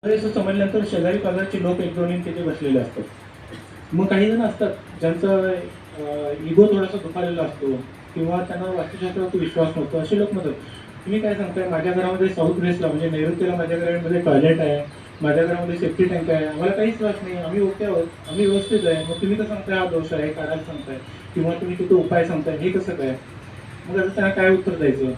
असं समजल्यानंतर शेजारी पाजारचे लोक एक दोन तिथे बसलेले असतात. मग काही जण असतात ज्यांचा इगो थोडासा दुखावलेला असतो किंवा त्यांना वास्तुशास्त्रावरती विश्वास नसतो. असे लोक म्हणतात, तुम्ही काय सांगताय, माझ्या घरामध्ये साऊथ वेस्टला म्हणजे नैऋत्यला माझ्या घरामध्ये टॉयलेट आहे, माझ्या घरामध्ये सेफ्टी टँक आहे, आम्हाला काहीच त्रास नाही, आम्ही ओके आहोत, आम्ही व्यवस्थित आहे. मग तुम्ही तर सांगताय हा दोष आहे, काढायला सांगताय किंवा तुम्ही तिथे उपाय सांगताय, हे कसं काय? मग आता त्यांना काय उत्तर द्यायचं?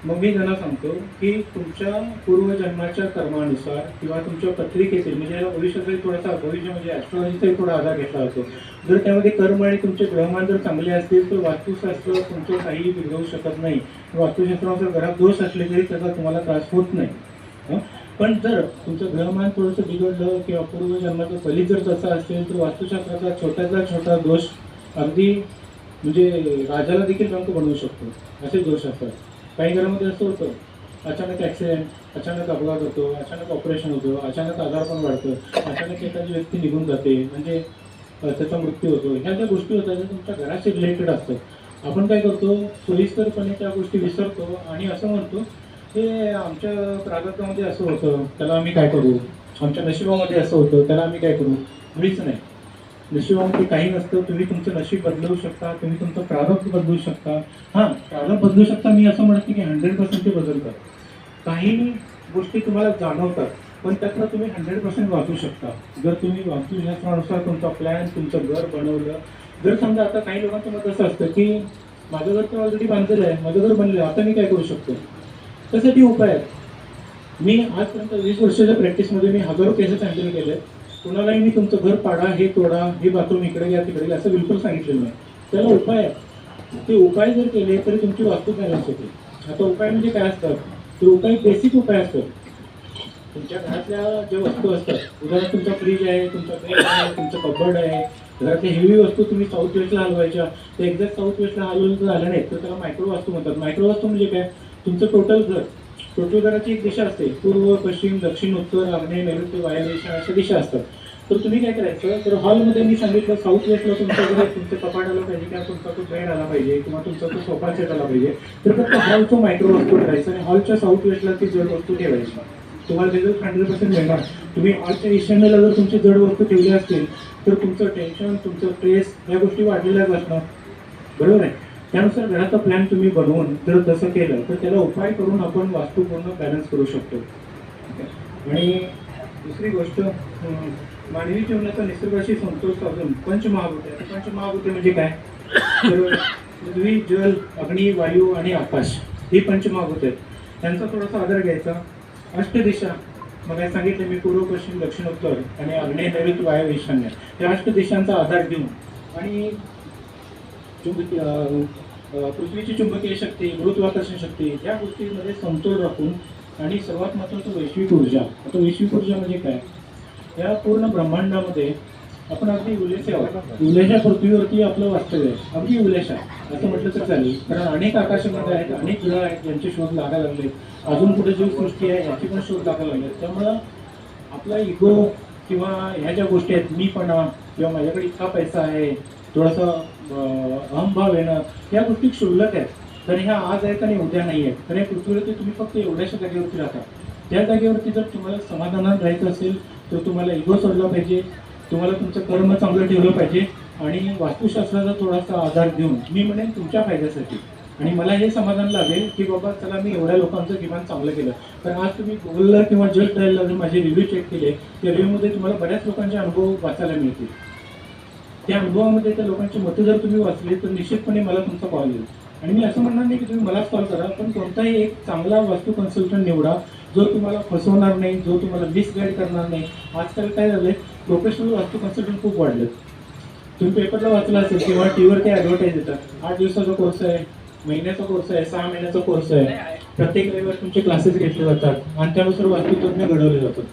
मग मी त्यांना सांगतो की तुमच्या पूर्वजन्माच्या कर्मानुसार किंवा तुमच्या पत्रिकेतील म्हणजे भविष्याचाही थोडासा भविष्य म्हणजे ॲस्ट्रॉलॉजीचाही थोडा आधार घेतला जातो. जर त्यामध्ये कर्म आणि तुमचे ग्रहमान जर चांगले असतील तर वास्तुशास्त्र तुमचं काहीही बिघडवू शकत नाही. वास्तुशास्त्रानुसार घरात दोष असले तरी त्याचा तुम्हाला त्रास होत नाही. पण जर तुमचं ग्रहमान थोडंसं बिघडलं किंवा पूर्वजन्माचं फलित जर तसं असेल तर वास्तुशास्त्राचा छोट्यातला छोटा दोष अगदी म्हणजे राजाला देखील रंग बनवू शकतो. असे दोष असतात. काही घरामध्ये असं होतं, अचानक ॲक्सिडेंट, अचानक अपघात होतो, अचानक ऑपरेशन होतं, अचानक आजारपण वाढतं, अचानक एखादी व्यक्ती निघून जाते, म्हणजे त्याचा मृत्यू होतो. ह्या ज्या गोष्टी होतात त्या तुमच्या घराशी रिलेटेड असतात. आपण काय करतो, सोयीस्करपणे त्या गोष्टी विसरतो आणि असं म्हणतो हे आमच्या प्रारब्धामध्ये असं होतं, त्याला आम्ही काय करू, आमच्या नशिबामध्ये असं होतं, त्याला आम्ही काय करू. मुळीच नाही. नशिबामध्ये काही नसतं. तुम्ही तुमचं नशीब बदलवू शकता, तुम्ही तुमचं प्रारब्ध बदलू शकता. हां, प्रारब्ध बदलू शकता मी असं म्हणते की 100% ते बदलतात. काही गोष्टी तुम्हाला जाणवतात पण त्यातनं तुम्ही 100% वाचू शकता. जर तुम्ही वास्तुशास्त्रानुसार तुमचा प्लॅन, तुमचं घर बनवलं. जर समजा आता काही लोकांचं मत असं असतं की माझं घर तर ऑलरेडी बांधलेलं आहे, माझं घर बनलेलं आहे, आता मी काय करू शकतो. त्यासाठी उपाय आहेत. मी आजपर्यंत 20 वर्षाच्या प्रॅक्टिसमध्ये मी हजारो केसेस हँडल केले. कुणालाही मी तुमचं घर पाडा, हे तोडा, हे बाथरूम इकडे घ्या, तिकडे घ्या असं बिलकुल सांगितलेलं नाही. त्याला उपाय आहे. ते उपाय जर केले तरी तुमची वास्तू बॅलन्स होते. आता उपाय म्हणजे काय असतात, तर उपाय बेसिक उपाय असतात. तुमच्या घरातल्या ज्या वस्तू असतात, उदाहरण तुमचा फ्रीज आहे, तुमचा बेड आहे, तुमचं कबर्ड आहे, घरातल्या हेवी वस्तू तुम्ही साऊथ वेस्टला हलवायच्या, तर एक्झॅक्ट साऊथ वेस्टला हलवून जर झाल्या नाहीत तर त्याला मायक्रो वास्तू म्हणतात. मायक्रो वास्तू म्हणजे काय, तुमचं टोटल घर, टोटल घराची एक दिशा असते, पूर्व, पश्चिम, दक्षिण, उत्तर, आग्नेय, नैऋत्य, वायव्य दिशा अशा दिशा असतात. तर तुम्ही काय करायचं, तर हॉलमध्ये मी सांगितलं साऊथ वेस्टला तुमच्याकडे तुमचं कपाट आलं पाहिजे किंवा तुमचा तो बेड आला पाहिजे किंवा तुमचा तो सोफा सेट आला पाहिजे. तर फक्त हॉलचं मायक्रो वस्तू करायचं आणि हॉलच्या साऊथ वेस्टला ती जड वस्तू ठेवायची. तुम्हाला रिझल्ट 100% मिळणार. तुम्ही हॉलच्या ईशान्येला जर तुमची जड वस्तू ठेवली असतील तर तुमचं टेन्शन, तुमचं स्ट्रेस या गोष्टी वाढलेल्याच असणार. बरोबर आहे. त्यानुसार घराचा प्लॅन तुम्ही बनवून जर तसं केलं तर त्याला उपाय करून आपण वास्तू पूर्ण बॅलन्स करू शकतो. आणि दुसरी गोष्ट, मानवी जीवनाचा निसर्गाशी समतोल साधून पंचमहाभूते. पंचमहाभूते म्हणजे काय, तर पृथ्वी, जल, अग्नी, वायू आणि आकाश ही पंचमहाभूते आहेत. त्यांचा थोडासा आधार घ्यायचा. अष्टदिशा मग काय सांगितलं मी, पूर्व, पश्चिम, दक्षिण, उत्तर आणि आग्नेय, नैऋत्य, वायव्य, ईशान्य या अष्ट दिशांचा आधार घेऊन आणि पृथ्वीची चुंबकीय शक्ती, गुरुत्वाकर्षण शक्ती या गोष्टींमध्ये समतोल राखून आणि सर्वात महत्त्वाचं वैश्विक ऊर्जा. आता वैश्विक ऊर्जा म्हणजे काय, या पूर्ण ब्रह्मांडामध्ये आपण अगदी उलेशा आहोत. उलेशा पृथ्वीवरती आपलं वास्तव्य आहे, अगदी उलेशा असं म्हटलं तर चालेल. कारण अनेक आकाशामध्ये आहेत, अनेक ग्रह आहेत ज्यांचे शोध लागायला लागले. अजून पुढे जीवसृष्टी आहे याची पण शोध लागायला लागले. त्यामुळं आपला इगो किंवा ह्या ज्या गोष्टी आहेत, मीपणा किंवा माझ्याकडे इतका पैसा आहे, थोडासा अहंभाव येणं, या गोष्टी क्षुल्लक आहेत. तर ह्या आज आहेत आणि उद्या नाही आहेत. तर या पृथ्वीवरती तुम्ही फक्त एवढ्याशा जागेवरती राहता. त्या जागेवरती जर तुम्हाला समाधानात राहायचं असेल तर तुम्हाला इगो सोडला पाहिजे, तुम्हाला तुमचं कर्म चांगलं ठेवलं पाहिजे आणि वास्तुशास्त्राचा थोडासा आधार देऊन मी म्हणेन तुमच्या फायद्यासाठी. आणि मला हे समाधान लागेल की बाबा चला मी एवढ्या लोकांचं किमान चांगलं केलं. कारण आज तुम्ही गुगलला किंवा जस्ट ट्रायलला जर माझे रिव्ह्यू चेक केले त्या रिव्ह्यूमध्ये तुम्हाला बऱ्याच लोकांचे अनुभव वाचायला मिळतील. त्या अनुभवामध्ये त्या लोकांची मतं जर तुम्ही वाचली तर निश्चितपणे मला तुमचा कॉल येईल. आणि मी असं म्हणणार नाही की तुम्ही मलाच कॉल करा, पण कोणताही एक चांगला वास्तू कन्सल्टंट निवडा जो तुम्हाला फसवणार नाही, जो तुम्हाला मिसगाईड करणार नाही. आजकाल काय झालंय, प्रोफेशनल वास्तू कन्सल्टंट खूप वाढलेत. तुम्ही पेपरला वाचला असेल किंवा टीव्हीवर ते ॲडव्हर्टाईज येतात, 8 दिवसाचा कोर्स आहे, महिन्याचा कोर्स आहे, 6 महिन्याचा कोर्स आहे, प्रत्येक रविवार तुमचे क्लासेस घेतले जातात आणि त्यानुसार वास्तुतज्ञ घडवले जातात.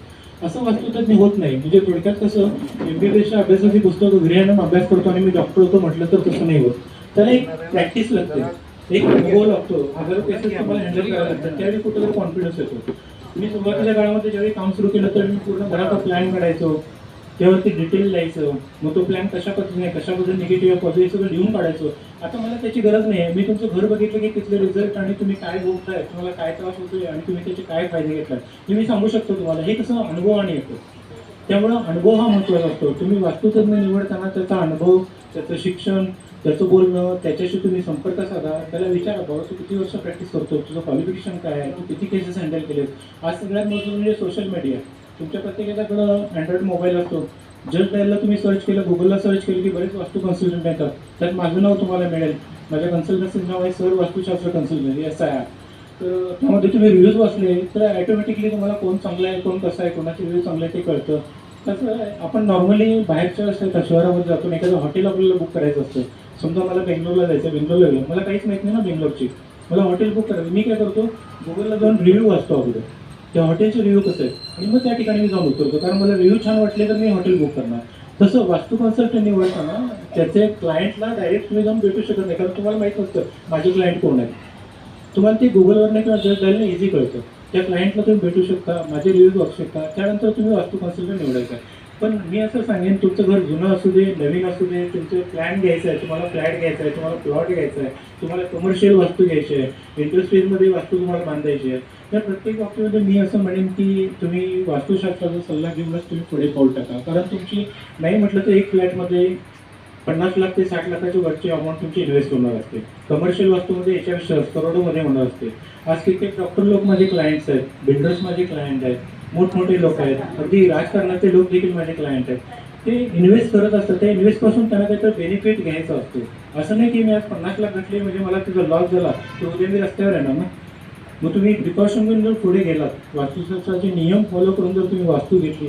असं वास्तुतज्ञ होत नाही. म्हणजे थोडक्यात कसं, MBBSच्या अभ्यासाची पुस्तकं घरी आणून अभ्यास करतो आणि मी डॉक्टर होतो म्हटलं तर तसं नाही होत. त्याला एक प्रॅक्टिस लागते, एक अनुभव लागतो, हजारो केसेस तुम्हाला हँडल करायला लागतात. त्यावेळी कुठेतरी कॉन्फिडन्स येतो. मी सुरुवातीच्या काळामध्ये ज्यावेळी काम सुरू केलं तर मी पूर्ण घराचा प्लॅन काढायचो, त्यावरती डिटेल लिहायचं, मग तो प्लॅन कशा पद्धतीने कशाबद्दल निगेटिव्ह पॉझिटिव्ह सगळं लिहून काढायचं. आता मला त्याची गरज नाही आहे. मी तुमचं घर बघितलं की तिथले रिझल्ट आणि तुम्ही काय भोगताय, तुम्हाला काय त्रास होतोय आणि तुम्ही त्याचे काय फायदे घेतलाय हे मी सांगू शकतो तुम्हाला. हे कसं अनुभवाने येतं. त्यामुळं अनुभव हा महत्त्वाचा असतो. तुम्ही वास्तुतज्ञ निवडताना त्याचा अनुभव, त्याचं शिक्षण, त्याचं बोलणं, त्याच्याशी तुम्ही संपर्क साधा. त्याला विचारा, बाबा तू किती वर्ष प्रॅक्टिस करतो, तुझं क्वालिफिकेशन काय आहे, तू किती केसेस हँडल केलेत. आज सगळ्यात महत्त्वाचं म्हणजे सोशल मीडिया. तुमच्या प्रत्येकाकडं अँड्रॉइड मोबाईल असतो. जस्ट डायलला तुम्ही सर्च केलं, गुगलला सर्च केलं की बरेच वास्तू कन्सल्टंट येतात. त्यात माझं नाव तुम्हाला मिळेल. माझ्या कन्सल्टन्सीचं नाव आहे सर वास्तुशास्त्र कन्सल्टंट SIR. तर त्यामध्ये तुम्ही रिव्ह्यूज वाचले तर ॲटोमॅटिकली तुम्हाला कोण चांगलं आहे, कोण कसं आहे, कोणाचे रिव्ह्यू चांगले आहे ते कळतं. तसं आपण नॉर्मली बाहेरच्या शहरामध्ये जातो, एखादं हॉटेल आपल्याला बुक करायचं असतं. समजा मला बेंगलोरला जायचं, बेंगलोरला गेलं, मला काहीच माहीत नाही ना बेंगलोरची, मला हॉटेल बुक करायचं. मी काय करतो, गुगलला जाऊन रिव्ह्यू वाचतो अगोदर, त्या हॉटेलचे रिव्ह्यू कसं आहे, आणि मग त्या ठिकाणी मी जाऊन उतरतो. कारण मला रिव्ह्यू छान वाटले तर मी हॉटेल बुक करणार. तसं वास्तू कन्सल्टंट निवडताना त्याचे क्लायंटला डायरेक्ट तुम्ही जाऊन भेटू शकत नाही, कारण तुम्हाला माहीत नसतं माझे क्लायंट कोण आहेत. तुम्हाला ते गुगलवरनं किंवा जस्ट डायलने इझी कळतं. त्या क्लायंटला तुम्ही भेटू शकता, माझे रिव्ह्यूज वाचू शकता, त्यानंतर तुम्ही वास्तू कन्सल्टंट निवडायचा. पण मी असं सांगेन, तुमचं घर जुनं असू दे, नवीन असू दे, तुमचे प्लॅन घ्यायचा आहे, तुम्हाला फ्लॅट घ्यायचा आहे, तुम्हाला प्लॉट घ्यायचा आहे, तुम्हाला कमर्शियल वास्तू घ्यायची आहे, इंडस्ट्रीजमध्ये वास्तू तुम्हाला बांधायची आहे, तर प्रत्येक बाबतीमध्ये मी असं म्हणेन की तुम्ही वास्तुशास्त्राचा सल्ला घेऊनच तुम्ही पुढे पाऊल टाका. कारण तुमची नाही म्हटलं तर एक फ्लॅटमध्ये 50 लाख ते 60 लाखाच्या वरची अमाऊंट तुमची इन्व्हेस्ट होणार असते. कमर्शियल वास्तूमध्ये याच्या करोडोमध्ये होणार असते. आज कित्येक डॉक्टर लोक माझे क्लायंट्स आहेत, बिल्डर्स माझे क्लायंट आहेत, मोठमोठे लोक आहेत, अगदी राजकारणाचे लोक देखील माझे क्लायंट आहेत. ते इन्व्हेस्ट करत असतात. त्या इन्व्हेस्टपासून त्यांना काहीतरी बेनिफिट घ्यायचा असतो. असं नाही की मी आज 50 लाख घातले म्हणजे मला तुझा लॉस झाला तर उद्या मी रस्त्यावर येणार ना. मग तुम्ही प्रिकॉशन घेऊन जर पुढे गेलात, वास्तुशास्त्राचे नियम फॉलो करून जर तुम्ही वास्तू घेतली